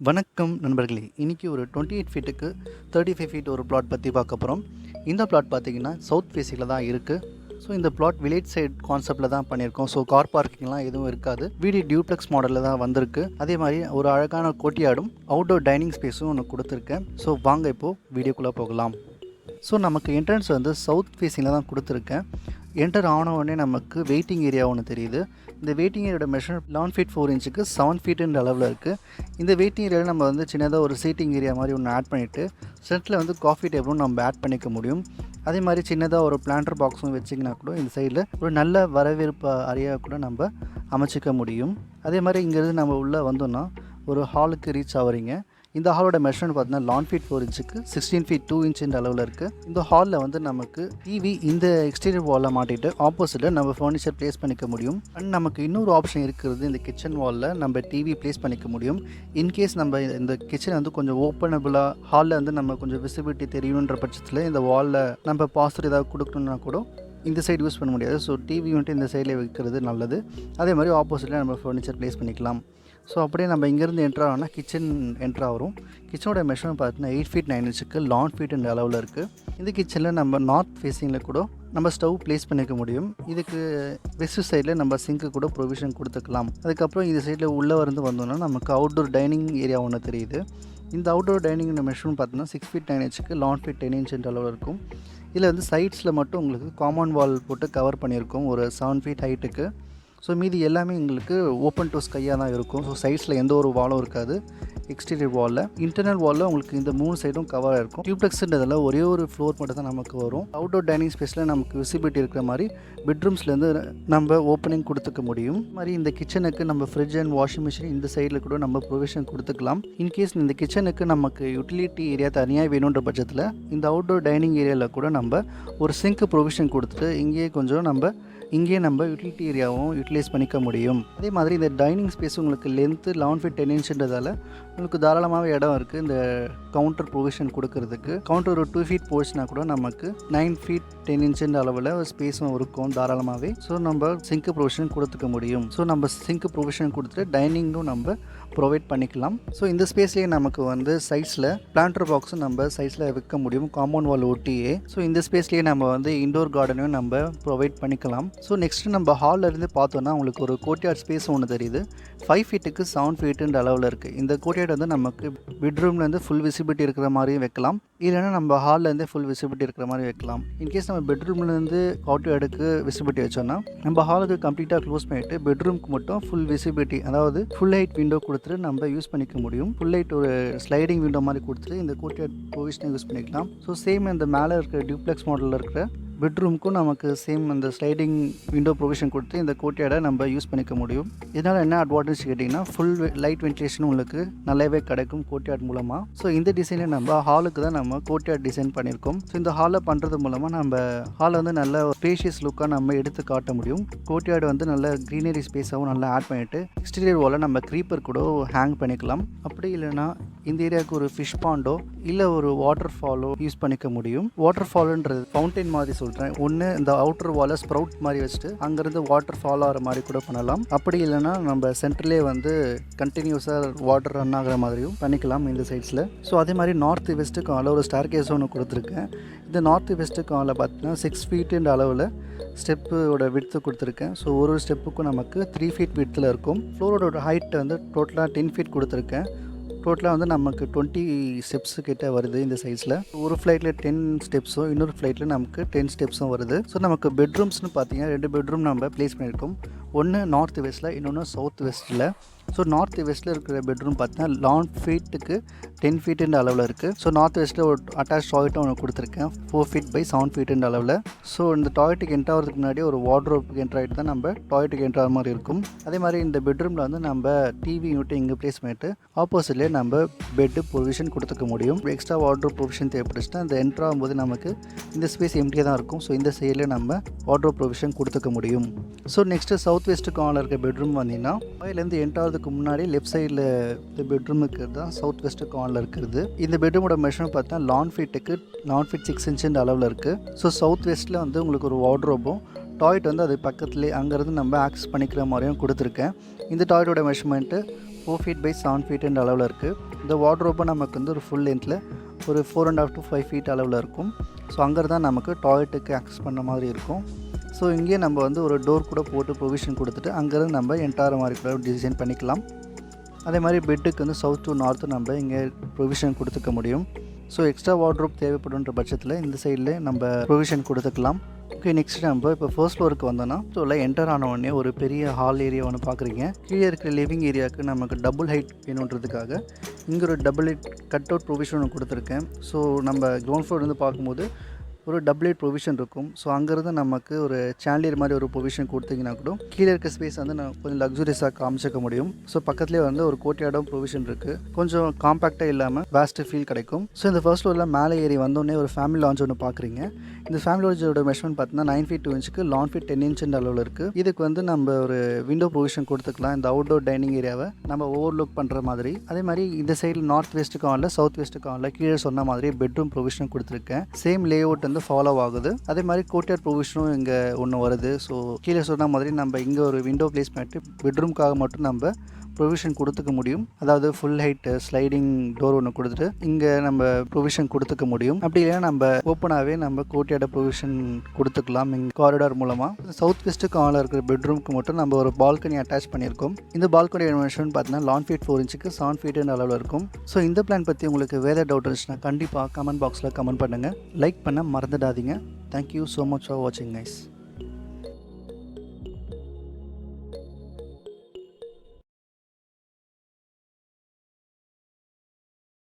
வணக்கம் நண்பர்களே. இன்றைக்கி ஒரு 28 ஃபீட்டுக்கு 35 ஃபீட் ஒரு பிளாட் பற்றி பார்க்க போகிறோம். இந்த பிளாட் பார்த்திங்கன்னா சவுத் ஃபேஸிங்கில் தான் இருக்குது. ஸோ இந்த பிளாட் வில்லேஜ் சைட் கான்செப்டில் தான் பண்ணியிருக்கோம். ஸோ கார் பார்க்கிங்லாம் எதுவும் இருக்காது. வீடு டியூப்ளெக்ஸ் மாடலில் தான் வந்திருக்கு. அதே மாதிரி ஒரு அழகான கோட்டியாடும் அவுட்டோர் டைனிங் ஸ்பேஸும் ஒன்று கொடுத்துருக்கேன். ஸோ வாங்க இப்போது வீடியோக்குள்ளே போகலாம். ஸோ நமக்கு என்ட்ரன்ஸ் வந்து சவுத் ஃபேஸிங்கில் தான் கொடுத்துருக்கேன். என்டர் ஆன உடனே நமக்கு வெயிட்டிங் ஏரியா ஒன்று தெரியுது. இந்த வெயிட்டிங் ஏரியாவோட மெஷர் 11 ஃபீட் 4 இன்ச்சுக்கு 7 ஃபீட்டுன்ற அளவில் இருக்குது. இந்த வெயிட்டிங் ஏரியாவில் நம்ம வந்து சின்னதாக ஒரு சீட்டிங் ஏரியா மாதிரி ஒன்று ஆட் பண்ணிவிட்டு சென்டரில் வந்து காஃபி டேபிளும் நம்ம ஆட் பண்ணிக்க முடியும். அதே மாதிரி சின்னதாக ஒரு பிளான்டர் பாக்ஸும் வச்சிங்கன்னா கூட இந்த சைடில் ஒரு நல்ல வரவேற்பு அறையாக கூட நம்ம அமைச்சிக்க முடியும். அதே மாதிரி இங்கேருந்து நம்ம உள்ளே வந்தோம்னா ஒரு ஹாலுக்கு ரீச் ஆகிறீங்க. இந்த ஹாலோட மெஷர்மெண்ட் பார்த்தீங்கன்னா 11 ஃபீட் 4 இன்ச்சுக்கு 16 ஃபீட் 2 இன்ச்சுன்ற அளவில் இருக்குது. இந்த ஹாலில் வந்து நமக்கு டிவி இந்த எக்ஸ்டீரியர் வாலில் மாட்டிட்டு ஆப்போசிட்டில் நம்ம ஃபர்னிச்சர் ப்ளேஸ் பண்ணிக்க முடியும். அண்ட் நமக்கு இன்னொரு ஆப்ஷன் இருக்கிறது, இந்த கிச்சன் வாலில் நம்ம டிவி ப்ளேஸ் பண்ணிக்க முடியும். இன்கேஸ் நம்ம இந்த கிச்சன் வந்து கொஞ்சம் ஓப்பனபுளாக ஹாலில் வந்து நம்ம கொஞ்சம் விசிபிலிட்டி தெரியணுன்ற பட்சத்தில் இந்த வாலில் நம்ம பாஸ்டர் ஏதாவது கொடுக்கணுன்னா கூட இந்த சைடு யூஸ் பண்ண முடியாது. ஸோ டிவி வந்துட்டு இந்த சைடில் வைக்கிறது நல்லது. அதே மாதிரி ஆப்போசிட்டில் நம்ம ஃபர்னிச்சர் ப்ளேஸ் பண்ணிக்கலாம். ஸோ அப்படியே நம்ம இங்கேருந்து என்ட்ரு ஆகணும்னா கிச்சன் என்ட்ரு ஆகும். கிச்சனோட மெஷர்மெண்ட் பார்த்தீங்கன்னா 8 ஃபீட் 9 இன்ச்சுக்கு 11 ஃபீட் அளவில் இருக்குது. இந்த கிச்சனில் நம்ம நார்த் ஃபேஸிங்கில் கூட நம்ம ஸ்டவ் ப்ளேஸ் பண்ணிக்க முடியும். இதுக்கு வெஸ்ட் சைடில் நம்ம சிங்க்கு கூட ப்ரொவிஷன் கொடுத்துக்கலாம். அதுக்கப்புறம் இந்த சைடில் உள்ளே வந்தோம்னா நமக்கு அவுட்டோர் டைனிங் ஏரியா ஒன்று தெரியுது. இந்த அவுட்டோர் டைனிங் மெஷர்மெண்ட் பார்த்தீங்கன்னா 6 ஃபீட் 9 இன்ச்சுக்கு 11 ஃபீட் 10 இன்ச் அளவு இருக்கும். இதில் வந்து சைட்ஸில் மட்டும் உங்களுக்கு காம்பவுண்ட் வால் போட்டு கவர் பண்ணியிருக்கோம் ஒரு 7 ஃபீட் ஹைட்டுக்கு. ஸோ மீதி எல்லாமே எங்களுக்கு ஓப்பன் டு ஸ்கையாக தான் இருக்கும். ஸோ சைட்ஸில் எந்த ஒரு வாலும் இருக்காது. எக்ஸ்டீரியர் வாலில் இன்டர்னல் வாலில் உங்களுக்கு இந்த 3 சைடும் கவராக இருக்கும். டியூப்ளெக்ஸுன்றதில் ஒரே ஒரு ஃப்ளோர் மட்டும் தான் நமக்கு வரும். அவுட்டோர் டைனிங் ஸ்பேஸில் நமக்கு விசிபிலிட்டி இருக்கிற மாதிரி பெட்ரூம்ஸ்லேருந்து நம்ம ஓப்பனிங் கொடுத்துக்க முடியும். மாதிரி இந்த கிச்சனுக்கு நம்ம ஃப்ரிட்ஜ் அண்ட் வாஷிங் மிஷின் இந்த சைடில் கூட நம்ம ப்ரொவிஷன் கொடுத்துக்கலாம். இன்கேஸ் இந்த கிச்சனுக்கு நமக்கு யூட்டிலிட்டி ஏரியா தனியாக வேணுன்ற பட்சத்தில் இந்த அவுட்டோர் டைனிங் ஏரியாவில் கூட நம்ம ஒரு சிங்க் ப்ரொவிஷன் கொடுத்துட்டு இங்கேயே நம்ம யூட்டிலிட்டி ஏரியாவும் யூட்டிலைஸ் பண்ணிக்க முடியும். அதே மாதிரி இந்த டைனிங் ஸ்பேஸ் உங்களுக்கு லென்த்து 11 ஃபீட் 10 இன்ச்சுன்றதால உங்களுக்கு தாராளமாகவே இடம் இருக்குது இந்த கவுண்டர் ப்ரொவிஷன் கொடுக்கறதுக்கு. கவுண்டர் ஒரு 2 ஃபீட் போச்சுன்னா கூட நமக்கு 9 ஃபீட் 10 இன்ச்சுன்ற அளவில் ஸ்பேஸும் இருக்கும் தாராளமாகவே. ஸோ நம்ம சிங்க் ப்ரொவிஷன் கொடுத்துக்க முடியும். ஸோ நம்ம சிங்க் ப்ரொவிஷன் கொடுத்துட்டு டைனிங்கும் நம்ம ப்ரொவைட் பண்ணிக்கலாம். ஸோ இந்த ஸ்பேஸ்லேயே நமக்கு வந்து சைட்ஸில் பிளான்டர் பாக்ஸும் நம்ம சைட்ஸில் வைக்க முடியும் காம்பவுண்ட் வால் ஒட்டியே. ஸோ இந்த ஸ்பேஸ்லேயே நம்ம வந்து இண்டோர் கார்டனையும் நம்ம ப்ரொவைட் பண்ணிக்கலாம். ஸோ நெக்ஸ்ட்டு நம்ம ஹாலில் இருந்து பார்த்தோன்னா உங்களுக்கு ஒரு கோர்ட்யார்ட் ஸ்பேஸ் ஒன்று தெரியுது. 5 ஃபீட்டுக்கு 7 ஃபீட்டுன்ற அளவில் இருக்குது. இந்த கோர்ட்யார்ட் வந்து நமக்கு பெட்ரூம்லேருந்து ஃபுல் விசிபிலிட்டி இருக்கிற மாதிரியும் வைக்கலாம், இல்லைன்னா நம்ம ஹால்லேருந்தே ஃபுல் விசிபிலிட்டி இருக்கிற மாதிரி வைக்கலாம். இன்கேஸ் நம்ம பெட்ரூம்லேருந்து கோர்ட்யார்டுக்கு விசிபிலிட்டி வச்சோன்னா நம்ம ஹாலுக்கு கம்ப்ளீட்டாக க்ளோஸ் பண்ணிவிட்டு பெட்ரூம்க்கு மட்டும் ஃபுல் விசிபிலிட்டி, அதாவது ஃபுல் ஹைட் விண்டோ கொடுத்துட்டு நம்ம யூஸ் பண்ணிக்க முடியும். ஃபுல் ஹைட் ஒரு ஸ்லைடிங் விண்டோ மாதிரி கொடுத்துட்டு இந்த கோர்ட்யார்ட் ப்ரொவிஷனை யூஸ் பண்ணிக்கலாம். ஸோ சேம் இந்த மேலே இருக்கிற டியூப்ளெக்ஸ் மாடலில் இருக்கிற பெட்ரூமுக்கும் நமக்கு சேம் அந்த ஸ்லைடிங் விண்டோ ப்ரொவிஷன் கொடுத்து இந்த கோர்ட்யார்டை நம்ம யூஸ் பண்ணிக்க முடியும். இதனால் என்ன அட்வான்டேஜ் கேட்டிங்கன்னா ஃபுல் லைட் வென்டிலேஷனும் உங்களுக்கு நல்லாவே கிடைக்கும் கோர்ட்யார்ட் மூலமாக. ஸோ இந்த டிசைனை நம்ம ஹாலுக்கு தான் நம்ம கோர்ட்யார்ட் டிசைன் பண்ணியிருக்கோம். ஸோ இந்த ஹாலில் பண்ணுறது மூலமாக நம்ம ஹாலை வந்து நல்ல ஸ்பேஷியஸ் லுக்காக நம்ம எடுத்து காட்ட முடியும். கோர்ட்யார்டு வந்து நல்ல க்ரீனரி ஸ்பேஸாகவும் நல்லா ஆட் பண்ணிவிட்டு எக்ஸ்டீரியர் வாலில் நம்ம க்ரீப்பர் கூட ஹேங் பண்ணிக்கலாம். அப்படி இல்லைன்னா இந்த ஏரியாவுக்கு ஒரு ஃபிஷ் பாண்டோ இல்லை ஒரு வாட்டர் ஃபாலோ யூஸ் பண்ணிக்க முடியும். வாட்டர் ஃபாலோன்றது ஃபவுண்டைன் மாதிரி சொல்கிறேன். ஒன்று இந்த அவுட்டர் வாலை ஸ்ப்ரவுட் மாதிரி வச்சுட்டு அங்கேருந்து வாட்டர் ஃபாலோ ஆகிற மாதிரி கூட பண்ணலாம். அப்படி இல்லைன்னா நம்ம சென்டர்லேயே வந்து கண்டினியூஸாக வாட்டர் ரன் ஆகிற மாதிரியும் பண்ணிக்கலாம் இந்த சைட்ஸில். ஸோ அதே மாதிரி நார்த் வெஸ்ட்டுக்கு அளவு ஒரு ஸ்டார் கேஸ் ஒன்று கொடுத்துருக்கேன். இந்த நார்த் வெஸ்ட்டுக்கு அளவு பார்த்தீங்கன்னா 6 ஃபீட்டுன்ற அளவில் ஸ்டெப்போட விட்த்து கொடுத்துருக்கேன். ஸோ ஒரு ஸ்டெப்புக்கும் நமக்கு 3 ஃபீட் விட்த்தில் இருக்கும். ஃப்ளோரோட ஹைட் வந்து டோட்டலாக 10 ஃபீட் கொடுத்துருக்கேன். டோட்டலாக வந்து நமக்கு 20 ஸ்டெப்ஸு கிட்ட வருது இந்த சைஸில். ஒரு ஃப்ளைட்டில் 10 ஸ்டெப்ஸும் இன்னொரு ஃப்ளைட்டில் நமக்கு 10 ஸ்டெப்ஸும் வருது. ஸோ நமக்கு பெட்ரூம்ஸ்னு பார்த்தீங்கன்னா 2 பெட்ரூம் நம்ம ப்ளேஸ் பண்ணியிருக்கோம். ஒன்று நார்த் வெஸ்ட்டில், இன்னொன்று சவுத் வெஸ்ட்டில். ஸோ நார்த் வெஸ்ட்டில் இருக்கிற பெட்ரூம் பார்த்தீங்கன்னா 11 ஃபீட்டுக்கு 10 ஃபீட்டுன்ற அளவில் இருக்குது. ஸோ நார்த் வெஸ்ட்டில் ஒரு அட்டாச் டாய்லெட்டும் ஒன்று கொடுத்துருக்கேன் 4 ஃபீட் பை 7 ஃபீட்டுன்ற அளவில். ஸோ இந்த டாய்லெட்டுக்கு என்ட்ரு ஆகிறதுக்கு முன்னாடி ஒரு வார்ட்ரோப்புக்கு என்ட்ரு ஆகிட்டு தான் நம்ம டாய்லெட்டுக்கு என்ட்ரு ஆகிற மாதிரி இருக்கும். அதே மாதிரி இந்த பெட்ரூமில் வந்து நம்ம டிவி யூனிட் இங்கே ப்ளேஸ் பண்ணிவிட்டு ஆப்போசிட்லேயே நம்ம பெட்டு ப்ரொவிஷன் கொடுத்துக்க முடியும். எக்ஸ்ட்ரா வார்ட்ரோப் ப்ரொவிஷன் தேவைப்பட்டுச்சுன்னா அந்த என்ட்ரு ஆகும்போது நமக்கு இந்த ஸ்பேஸ் எம்டியாக தான் இருக்கும். ஸோ இந்த சைடில் நம்ம வார்ட்ரோப் ப்ரொவிஷன் கொடுத்துக்க முடியும். ஸோ நெக்ஸ்ட்டு சவுத் வெஸ்ட்டு கார்னரில் இருக்க பெட்ரூம் வந்தீங்கன்னா வாயிலேருந்து என்ட்ரு முன்னாடி லெஃப்ட் சைடில் இந்த பெட்ரூம் இருக்கிறது தான் சவுத் வெஸ்ட் கார்னரில் இருக்கிறது. இந்த பெட்ரூமோட மெஷர்மெண்ட் பார்த்தா 11 ஃபீட்டுக்கு 11 ஃபீட் 6 இன்ச்சுன்ற அளவில் இருக்குது. ஸோ சவுத் வெஸ்ட்டில் வந்து உங்களுக்கு ஒரு வார்ட்ரோபும் டாய்லெட் வந்து அது பக்கத்துலேயே அங்கேருந்து நம்ம ஆக்சஸ் பண்ணிக்கிற மாதிரியும் கொடுத்துருக்கேன். இந்த டாய்லெட்டோட மெஷர்மெண்ட்டு 4 ஃபீட் பை 7 ஃபீட்டுன்ற அளவில் இருக்குது. இந்த வார்ட்ரோப்பு நமக்கு வந்து ஒரு ஃபுல் லென்த்தில் ஒரு 4.5 to 5 ஃபீட் அளவில் இருக்கும். ஸோ அங்கே தான் நமக்கு டாய்லெட்டுக்கு ஆக்சஸ் பண்ண மாதிரி இருக்கும். ஸோ இங்கேயே நம்ம வந்து ஒரு டோர் கூட போட்டு ப்ரொவிஷன் கொடுத்துட்டு அங்கேருந்து நம்ம என்டார மாதிரி கூட டிசைன் பண்ணிக்கலாம். அதே மாதிரி பெட்டுக்கு வந்து சவுத் டு நார்த்து நம்ம இங்கே ப்ரொவிஷன் கொடுத்துக்க முடியும். ஸோ எக்ஸ்ட்ரா வார்ட்ரோப் தேவைப்படுன்ற பட்சத்தில் இந்த சைடில் நம்ம ப்ரொவிஷன் கொடுத்துக்கலாம். ஓகே, நெக்ஸ்ட் நம்ம இப்போ ஃபர்ஸ்ட் ஃப்ளோருக்கு வந்தோன்னா ஸோ என்டர் ஆன உடனே ஒரு பெரிய ஹால் ஏரியா ஒன்று பார்க்குறீங்க. கீழே இருக்கிற லிவிங் ஏரியாவுக்கு நமக்கு டபுள் ஹைட் வேணுன்றதுக்காக இங்கே ஒரு double height cut out provision ஒன்று கொடுத்துருக்கேன். ஸோ நம்ம கிரவுண்ட் ஃப்ளோர் வந்து பார்க்கும்போது ஒரு டபுள் ஹைட் ப்ரொவிஷன் இருக்கும். ஸோ அங்கேருந்து நமக்கு ஒரு சாண்டியர் மாதிரி ஒரு ப்ரொவிஷன் கொடுத்தீங்கன்னா கூட கீழே இருக்க ஸ்பேஸ் வந்து நான் கொஞ்சம் லக்ஸுரியஸாக காமிச்சிக்க முடியும். ஸோ பக்கத்துலேயே வந்து ஒரு கோட்டையாடம் ப்ரொவிஷன் இருக்குது. கொஞ்சம் காம்பேக்டாக இல்லாமல் வேஸ்ட்டு ஃபீல் கிடைக்கும். ஸோ இந்த ஃபர்ஸ்ட் ஃப்ளோரில் மேலே ஏறி வந்தோடனே ஒரு ஃபேமிலி லான்ச் ஒன்று பார்க்குறீங்க. இந்த ஃபேமிலி லான்ச்சோட மெஷர்மெண்ட் பார்த்தீங்கன்னா 9 feet 2 inches, லான் ஃபீட் 10 inch அளவில் இருக்குது. இதுக்கு வந்து நம்ம ஒரு விண்டோ ப்ரொவிஷன் கொடுத்துக்கலாம். இந்த அவுட்டோர் டைனிங் ஏரியாவை நம்ம ஓவர்லுக் பண்ணுற மாதிரி. அதே மாதிரி இந்த சைடில் நார்த் வெஸ்ட்டுக்கும் ஆகல, சவுத் வெஸ்ட்டுக்கும் ஆகல, கீழே சொன்ன மாதிரி பெட்ரூம் ப்ரொவிஷன் கொடுத்துருக்கேன். சேம் லே அவுட் வந்து ஃபாலோ ஆகுது. அதே மாதிரி கோர்ட்யார்ட் ப்ரொவிஷனும் இங்கே ஒன்று வருது. ஸோ கீழே சொன்ன மாதிரி நம்ம இங்கே ஒரு விண்டோ பிளேஸ் பண்ணிட்டு பெட்ரூம்காக மட்டும் நம்ம ப்ரொவிஷன் கொடுத்துக்க முடியும். அதாவது ஃபுல் ஹைட் ஸ்லைடிங் டோர் ஒன்று கொடுத்துட்டு இங்கே நம்ம ப்ரொவிஷன் கொடுத்துக்க முடியும். அப்படி இல்லைன்னா நம்ம ஓப்பனாகவே நம்ம கோர்ட்யார்ட் ப்ரொவிஷன் கொடுத்துக்கலாம் இங்கே காரிடார் மூலமாக. சவுத் வெஸ்ட்டுக்கு ஆனில் இருக்கிற பெட்ரூமுக்கு மட்டும் நம்ம ஒரு பால்கனி அட்டாச் பண்ணியிருக்கோம். இந்த பால்கனி மெஷர்மெண்ட் பார்த்தீங்கன்னா லான் ஃபீட் 4 inches, 7 feet அளவில் இருக்கும். ஸோ இந்த பிளான் பற்றி உங்களுக்கு வேறு டவுட் இருந்துச்சுன்னா கண்டிப்பாக கமெண்ட் பாக்ஸில் கமெண்ட் பண்ணுங்கள். லைக் பண்ண மறந்துடாதீங்க. தேங்க்யூ ஸோ மச் ஃபார் வாட்சிங் கைஸ்.